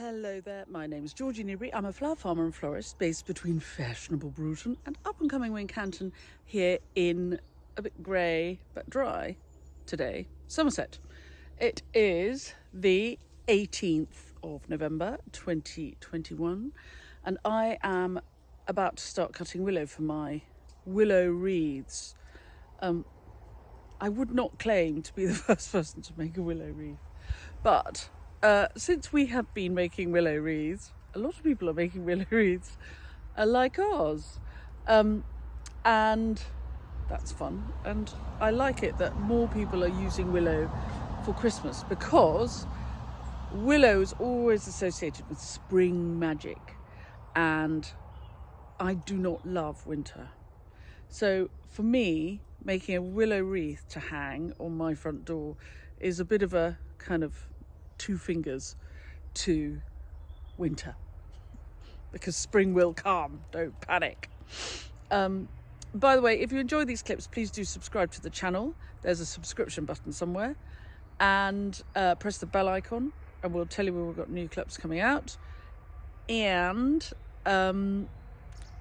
Hello there, my name is Georgie Newbery. I'm a flower farmer and florist based between fashionable Bruton and up-and-coming Wincanton here in a bit grey but dry today, Somerset. It is the 18th of November 2021 and I am about to start cutting willow for my willow wreaths. I would not claim to be the first person to make a willow wreath, but since we have been making willow wreaths, a lot of people are making willow wreaths like ours, and that's fun. And I like it that more people are using willow for Christmas, because willow is always associated with spring magic, and I do not love winter. So for me, making a willow wreath to hang on my front door is a bit of a kind of two fingers to winter, because spring will come, don't panic. By the way, if you enjoy these clips, please do subscribe to the channel. There's a subscription button somewhere, and press the bell icon and we'll tell you when we've got new clips coming out. And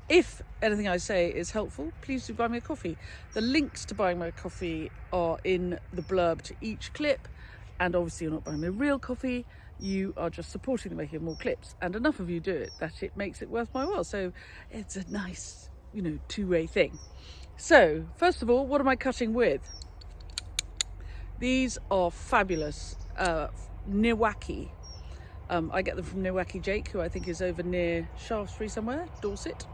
if anything I say is helpful, please do buy me a coffee. The links to buying my coffee are in the blurb to each clip. And obviously you're not buying me real coffee, you are just supporting the making of more clips, and enough of you do it that it makes it worth my while. So it's a nice, two-way thing. So first of all, what am I cutting with? These are fabulous Newbery. I get them from Newbery Jake, who I think is over near Shaftesbury somewhere, Dorset.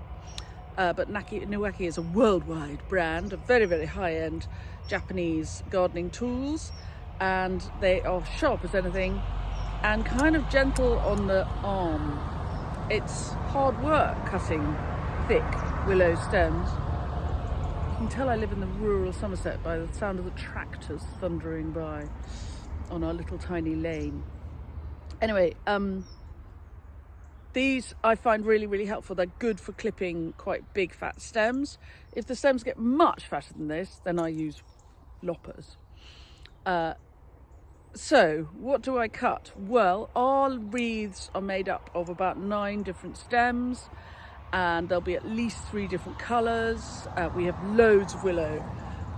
But Newbery is a worldwide brand of very, very high-end Japanese gardening tools. And they are sharp as anything and kind of gentle on the arm. It's hard work cutting thick willow stems. You can tell I live in the rural Somerset by the sound of the tractors thundering by on our little tiny lane. Anyway, these I find really, really helpful. They're good for clipping quite big fat stems. If the stems get much fatter than this, then I use loppers. So what do I cut? Well, our wreaths are made up of about 9 different stems, and there'll be at least 3 different colours. We have loads of willow,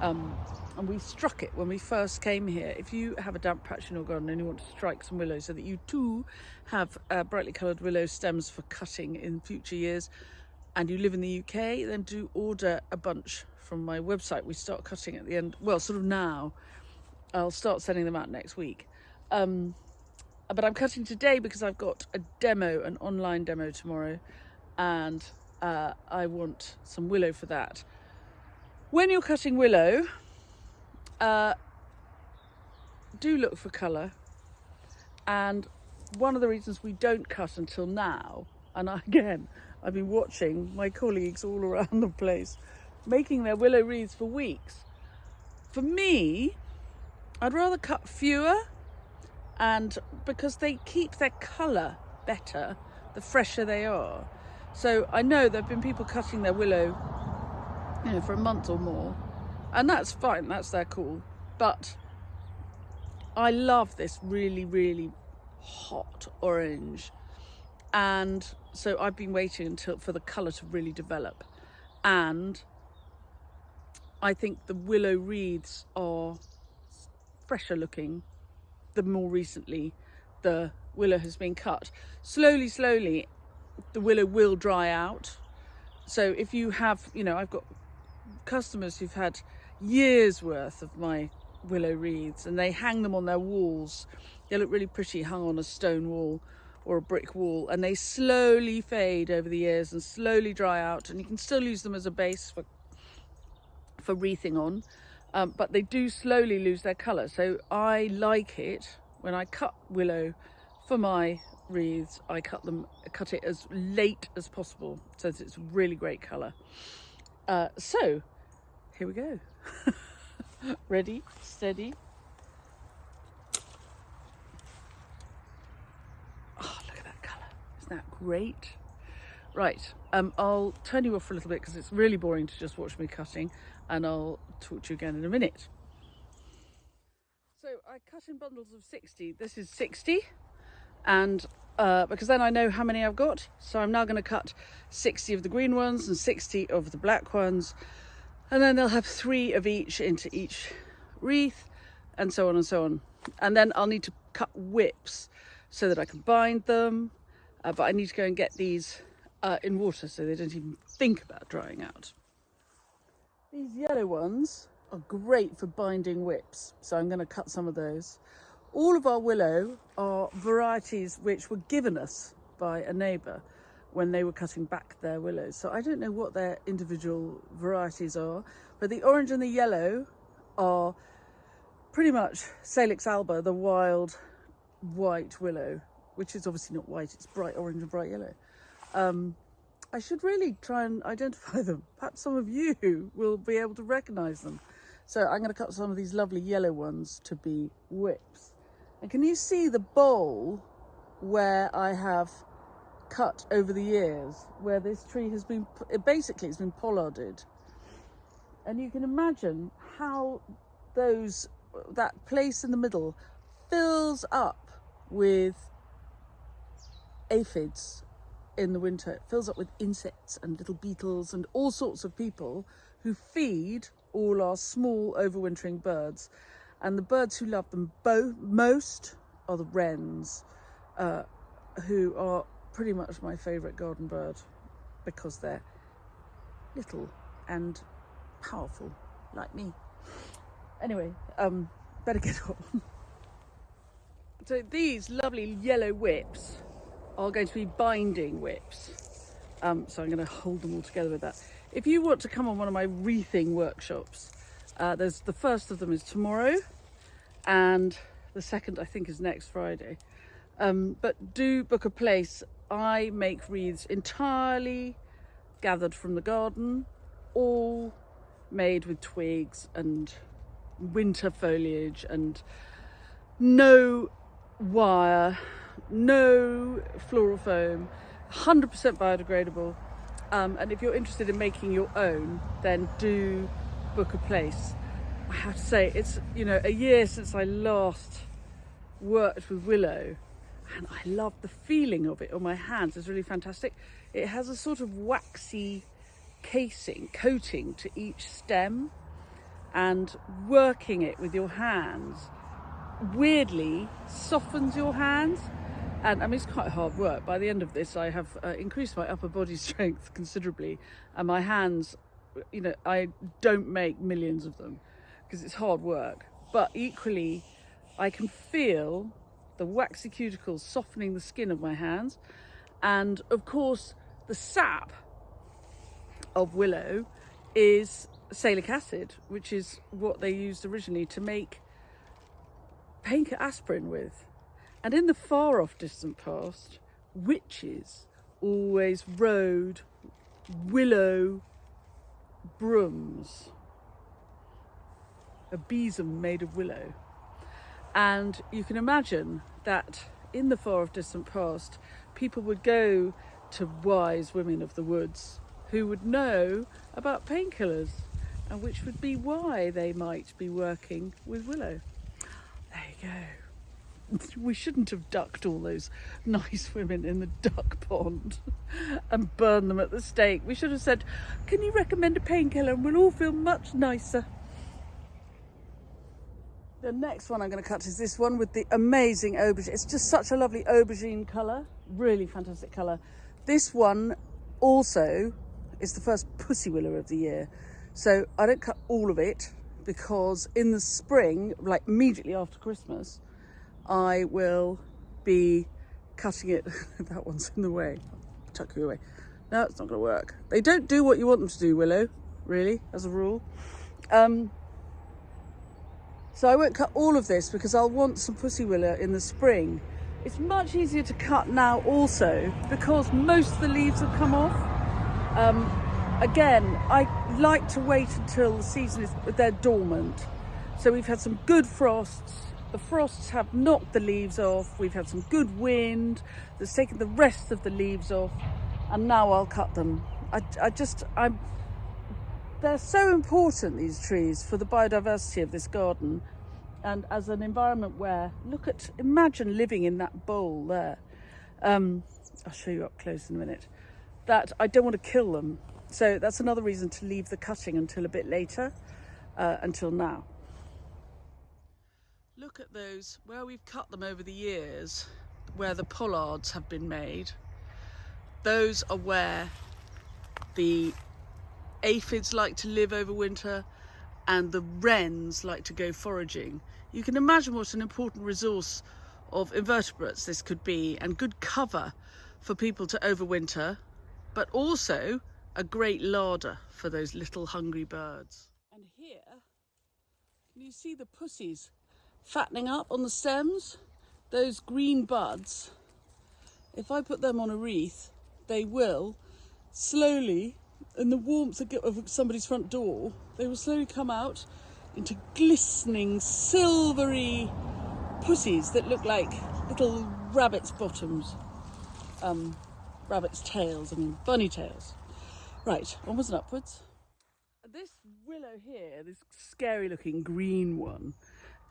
and we struck it when we first came here. If you have a damp patch in your garden and you want to strike some willow so that you too have brightly coloured willow stems for cutting in future years, and you live in the UK, then do order a bunch from my website. We start cutting at the end, well, sort of now. I'll start sending them out next week. But I'm cutting today because I've got a demo, an online demo tomorrow, and I want some willow for that. When you're cutting willow, do look for colour. And one of the reasons we don't cut until now, and I've been watching my colleagues all around the place making their willow wreaths for weeks. For me, I'd rather cut fewer, and because they keep their colour better the fresher they are. So I know there have been people cutting their willow for a month or more, and that's fine, that's their call. But I love this really, really hot orange, and so I've been waiting for the colour to really develop. And I think the willow wreaths are fresher looking the more recently the willow has been cut. Slowly the willow will dry out. So if you have, I've got customers who've had years worth of my willow wreaths, and they hang them on their walls. They look really pretty hung on a stone wall or a brick wall, and they slowly fade over the years and slowly dry out, and you can still use them as a base for wreathing on. But they do slowly lose their colour. So I like it when I cut willow for my wreaths, I cut it as late as possible so that it's really great colour. So here we go. Ready, steady. Oh, look at that colour. Isn't that great? Right, I'll turn you off for a little bit because it's really boring to just watch me cutting, and I'll talk to you again in a minute. So I cut in bundles of 60. This is 60, and because then I know how many I've got. So I'm now going to cut 60 of the green ones and 60 of the black ones, and then they'll have 3 of each into each wreath, and so on and so on. And then I'll need to cut whips so that I can bind them, but I need to go and get these in water so they don't even think about drying out. These yellow ones are great for binding whips, so I'm going to cut some of those. All of our willow are varieties which were given us by a neighbour when they were cutting back their willows. So I don't know what their individual varieties are, but the orange and the yellow are pretty much Salix alba, the wild white willow, which is obviously not white, it's bright orange and bright yellow. I should really try and identify them. Perhaps some of you will be able to recognise them. So I'm going to cut some of these lovely yellow ones to be whips. And can you see the bowl where I have cut over the years, where this tree has been, basically it's been pollarded. And you can imagine how that place in the middle fills up with aphids in the winter. It fills up with insects and little beetles and all sorts of people who feed all our small overwintering birds. And the birds who love them most are the wrens, who are pretty much my favourite garden bird because they're little and powerful like me. Anyway, better get on. So these lovely yellow whips are going to be binding whips. So I'm going to hold them all together with that. If you want to come on one of my wreathing workshops, there's the first of them is tomorrow, and the second I think is next Friday. But do book a place. I make wreaths entirely gathered from the garden, all made with twigs and winter foliage, and no wire, no floral foam, 100% biodegradable. And if you're interested in making your own, then do book a place. I have to say, it's, you know, a year since I last worked with willow, and I love the feeling of it on my hands. It's really fantastic. It has a sort of waxy coating to each stem, and working it with your hands weirdly softens your hands. And I mean, it's quite hard work. By the end of this, I have increased my upper body strength considerably, and my hands, you know, I don't make millions of them because it's hard work, but equally I can feel the waxy cuticles softening the skin of my hands. And of course the sap of willow is salic acid, which is what they used originally to make painkiller aspirin with. And in the far off distant past, witches always rode willow brooms, a besom made of willow. And you can imagine that in the far off distant past, people would go to wise women of the woods who would know about painkillers, and which would be why they might be working with willow. There you go. We shouldn't have ducked all those nice women in the duck pond and burned them at the stake. We should have said, can you recommend a painkiller, and we'll all feel much nicer. The next one I'm going to cut is this one with the amazing aubergine. It's just such a lovely aubergine colour, really fantastic colour. This one also is the first pussy willow of the year. So I don't cut all of it because in the spring, like immediately after Christmas, I will be cutting it. That one's in the way. I'll tuck you away. No, it's not going to work. They don't do what you want them to do, willow, really, as a rule. So I won't cut all of this because I'll want some pussy willow in the spring. It's much easier to cut now also because most of the leaves have come off. Again, I like to wait until the season is, they're dormant. So we've had some good frosts. The frosts have knocked the leaves off. We've had some good wind that's taken the rest of the leaves off, and now I'll cut them. They're so important, these trees, for the biodiversity of this garden, and as an environment where, imagine living in that bowl there. I'll show you up close in a minute. That I don't want to kill them. So that's another reason to leave the cutting until a bit later, until now. Look at those, where we've cut them over the years, where the pollards have been made. Those are where the aphids like to live over winter and the wrens like to go foraging. You can imagine what an important resource of invertebrates this could be, and good cover for people to overwinter, but also a great larder for those little hungry birds. And here, can you see the pussies fattening up on the stems? Those green buds, if I put them on a wreath, they will slowly, in the warmth of somebody's front door, they will slowly come out into glistening, silvery pussies that look like little rabbits' bottoms. Rabbits' tails, bunny tails. Right, onwards and upwards. This willow here, this scary looking green one,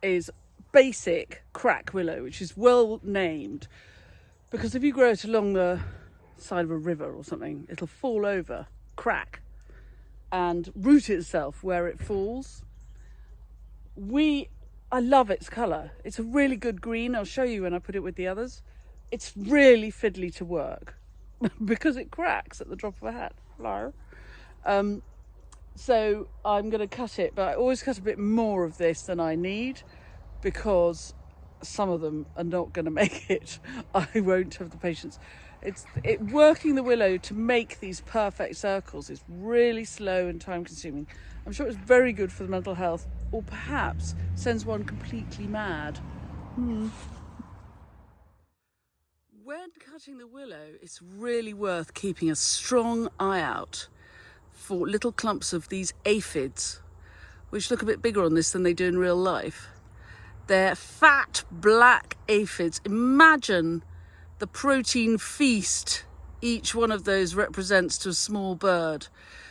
is basic crack willow, which is well named because if you grow it along the side of a river or something, it'll fall over, crack, and root itself where it falls. I love its colour. It's a really good green. I'll show you when I put it with the others. It's really fiddly to work because it cracks at the drop of a hat. Hello. So I'm going to cut it, but I always cut a bit more of this than I need because some of them are not going to make it. I won't have the patience. Working the willow to make these perfect circles is really slow and time consuming. I'm sure it's very good for the mental health, or perhaps sends one completely mad. When cutting the willow, it's really worth keeping a strong eye out for little clumps of these aphids, which look a bit bigger on this than they do in real life. They're fat black aphids. Imagine the protein feast each one of those represents to a small bird.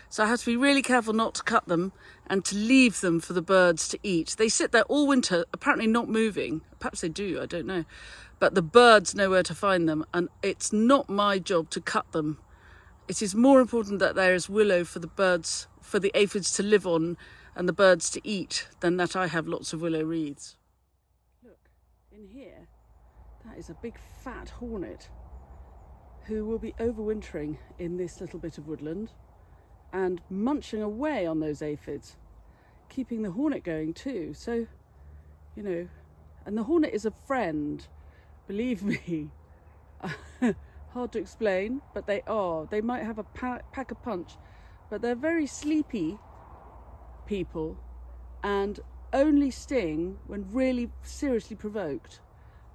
So I have to be really careful not to cut them and to leave them for the birds to eat. They sit there all winter, apparently not moving. Perhaps they do, I don't know. But the birds know where to find them, and it's not my job to cut them. It is more important that there is willow for the birds, for the aphids to live on and the birds to eat, than that I have lots of willow wreaths. Look, in here, that is a big fat hornet who will be overwintering in this little bit of woodland and munching away on those aphids, keeping the hornet going too. So, and the hornet is a friend, believe me. Hard to explain, but they are. They might have a pack a punch, but they're very sleepy people and only sting when really seriously provoked.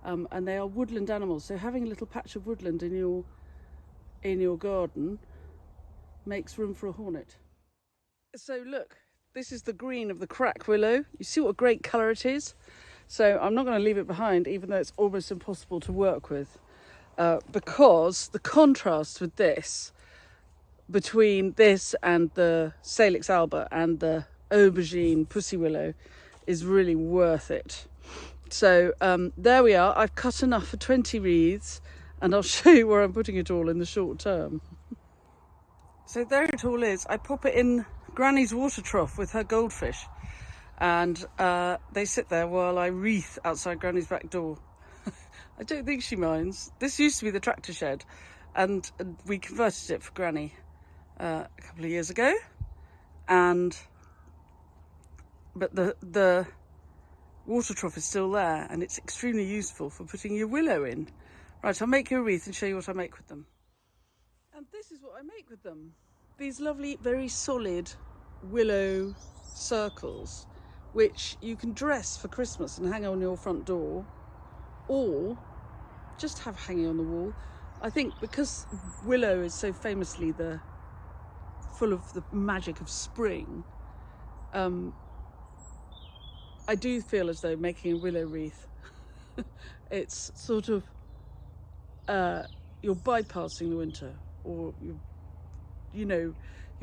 And they are woodland animals, so having a little patch of woodland in your garden makes room for a hornet. So look, this is the green of the crack willow. You see what a great colour it is? So I'm not going to leave it behind, even though it's almost impossible to work with, because the contrast with this, between this and the Salix alba and the aubergine pussy willow, is really worth it. So there we are. I've cut enough for 20 wreaths, and I'll show you where I'm putting it all in the short term. So there it all is. I pop it in Granny's water trough with her goldfish, and they sit there while I wreath outside Granny's back door. I don't think she minds. This used to be the tractor shed, and we converted it for Granny a couple of years ago. But the water trough is still there, and it's extremely useful for putting your willow in. Right, I'll make you a wreath and show you what I make with them. And this is what I make with them. These lovely, very solid willow circles, which you can dress for Christmas and hang on your front door, or just have hanging on the wall. I think because willow is so famously full of the magic of spring, I do feel as though making a willow wreath, it's sort of, you're bypassing the winter, or you're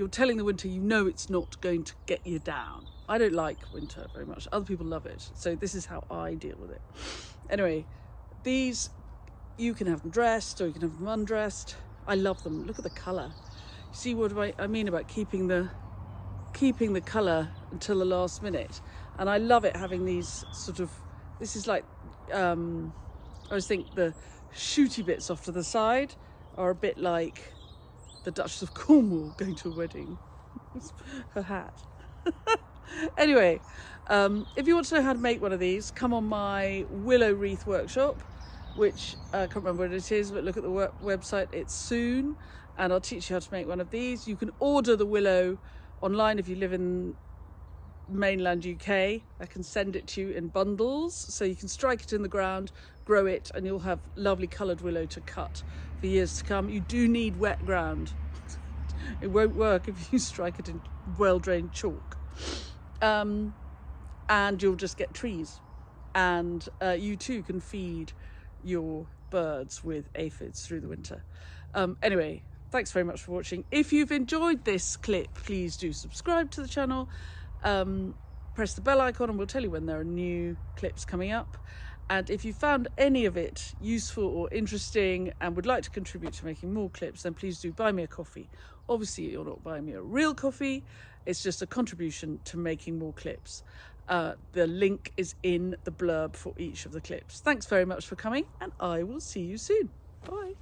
telling the winter it's not going to get you down. I don't like winter very much. Other people love it. So this is how I deal with it. Anyway, these You can have them dressed or you can have them undressed. I love them. Look at the colour. See what I mean about keeping the colour until the last minute. And I love it having these sort of, this is like, I always think the shooty bits off to the side are a bit like the Duchess of Cornwall going to a wedding. Her hat. Anyway, if you want to know how to make one of these, come on my Willow wreath workshop, which I can't remember what it is, but look at the website, it's soon, and I'll teach you how to make one of these. You can order the willow online if you live in mainland UK. I can send it to you in bundles, so you can strike it in the ground, grow it, and you'll have lovely coloured willow to cut for years to come. You do need wet ground. It won't work if you strike it in well-drained chalk. And you'll just get trees. And you too can feed your birds with aphids through the winter. Anyway, thanks very much for watching. If you've enjoyed this clip, please do subscribe to the channel. Press the bell icon and we'll tell you when there are new clips coming up. And if you found any of it useful or interesting and would like to contribute to making more clips, then please do buy me a coffee. Obviously, you're not buying me a real coffee. It's just a contribution to making more clips. The link is in the blurb for each of the clips. Thanks very much for coming, and I will see you soon. Bye.